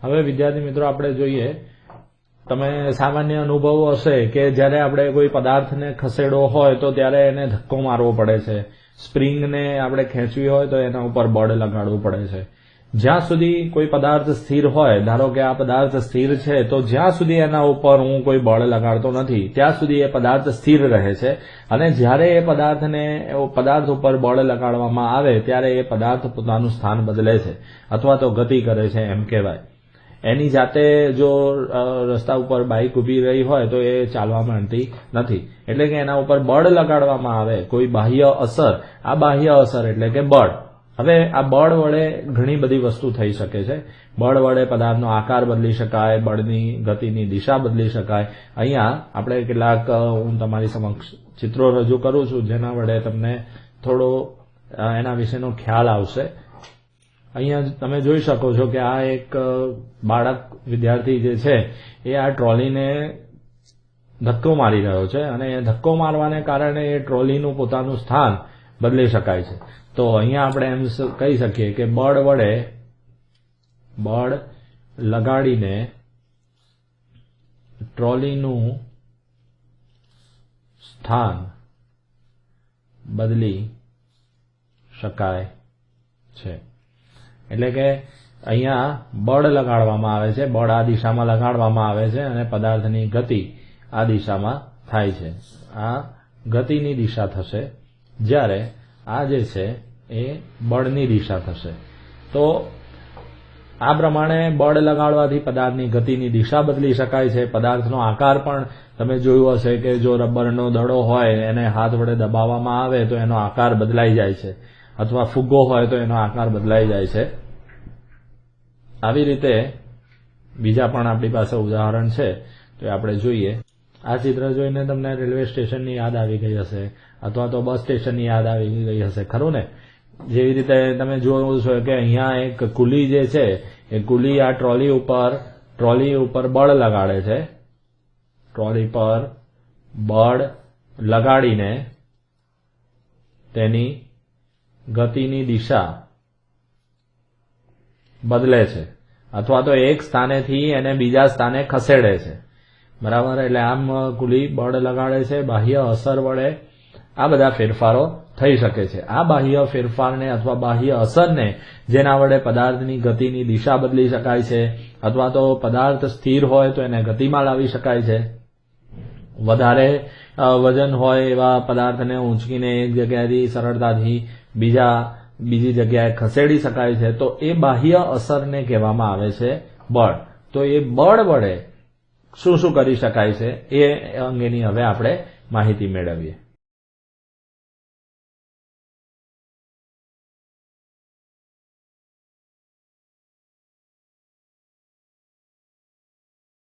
હવે વિદ્યાર્થી મિત્રો આપણે જોઈએ, તમે સામાન્ય અનુભવ હશે કે જ્યારે આપણે કોઈ પદાર્થને ખસેડવો હોય તો ત્યારે એને ધક્કો મારવો પડે છે, સ્પ્રિંગને આપણે ખેંચવી હોય તો એના ઉપર બળ લગાડવું પડે છે. જ્યાં સુધી કોઈ પદાર્થ સ્થિર હોય, ધારો કે આ પદાર્થ સ્થિર છે, તો જ્યાં સુધી એના ઉપર હું કોઈ બળ લગાડતો નથી ત્યાં સુધી એ પદાર્થ સ્થિર રહે છે, અને જ્યારે એ પદાર્થ ઉપર બળ લગાડવામાં આવે ત્યારે એ પદાર્થ પોતાનું સ્થાન બદલે છે અથવા તો ગતિ કરે છે એમ કહેવાય. એની જાતે જો રસ્તા ઉપર બાઇક ઉભી રહી હોય તો એ ચાલવા માંડતી નથી, એટલે કે એના ઉપર બળ લગાડવામાં આવે, કોઈ બાહ્ય અસર. આ બાહ્ય અસર એટલે કે બળ. હવે આ બળ વડે ઘણી બધી વસ્તુ થઈ શકે છે. બળ વડે પદાર્થનો આકાર બદલી શકાય, બળની ગતિની દિશા બદલી શકાય. અહીંયા આપણે કેટલાક હું તમારી સમક્ષ ચિત્રો રજૂ કરું છું જેના વડે તમને થોડો એના વિશેનો ખ્યાલ આવશે. અહીંયા તમે જોઈ શકો છો કે આ એક બાળક વિદ્યાર્થી જે છે એ આ ટ્રોલીને ધક્કો મારી રહ્યો છે, અને એ ધક્કો મારવાને કારણે એ ટ્રોલીનું પોતાનું સ્થાન બદલી શકાય છે. તો અહીંયા આપણે એમ કહી શકીએ કે બળ વડે બળ લગાડીને ટ્રોલીનું સ્થાન બદલી શકાય છે. એટલે કે અહીંયા બળ લગાડવામાં આવે છે, બળ આ દિશામાં લગાડવામાં આવે છે અને પદાર્થની ગતિ આ દિશામાં થાય છે. આ ગતિની દિશા થશે, જ્યારે આ જે છે એ બળની દિશા થશે. તો આ પ્રમાણે બળ લગાડવાથી પદાર્થની ગતિની દિશા બદલી શકાય છે. પદાર્થનો આકાર પણ તમે જોયું હશે કે જો રબરનો દડો હોય એને હાથ વડે દબાવવામાં આવે તો એનો આકાર બદલાઈ જાય છે, અથવા ફુગ્ગો હોય તો એનો આકાર બદલાઈ જાય છે. આવી રીતે બીજા પણ આપણી પાસે ઉદાહરણ છે તો આપણે જોઈએ. આ ચિત્ર જોઈને તમને રેલવે સ્ટેશનની યાદ આવી ગઈ હશે, અથવા તો બસ સ્ટેશનની યાદ આવી ગઈ હશે, ખરું ને? જેવી રીતે તમે જોયું છો કે અહીંયા એક કુલી જે છે એ કુલી આ ટ્રોલી ઉપર બળ લગાડે છે. ટ્રોલી પર બળ લગાડીને તેની ગતિની દિશા બદલે છે, અથવા તો એક સ્થાનેથી એને બીજા સ્થાને ખસેડે છે. બરાબર? એટલે આમ કુલી બળ લગાડે છે, બાહ્ય અસર વડે આ બધા ફેરફારો થઈ શકે છે. આ બાહ્ય ફેરફારને અથવા બાહ્ય અસરને જેના વડે પદાર્થની ગતિની દિશા બદલી શકાય છે, અથવા તો પદાર્થ સ્થિર હોય તો એને ગતિમાં લાવી શકાય છે. વધારે વજન હોય એવા પદાર્થને ઊંચકીને એક જગ્યાએથી સરળતાથી બીજી જગ્યાએ ખસેડી શકાય છે. તો એ બાહ્ય અસરને કહેવામાં આવે છે બળ. તો એ બળ વડે શું શું કરી શકાય છે એ અંગેની હવે આપણે માહિતી મેળવીએ.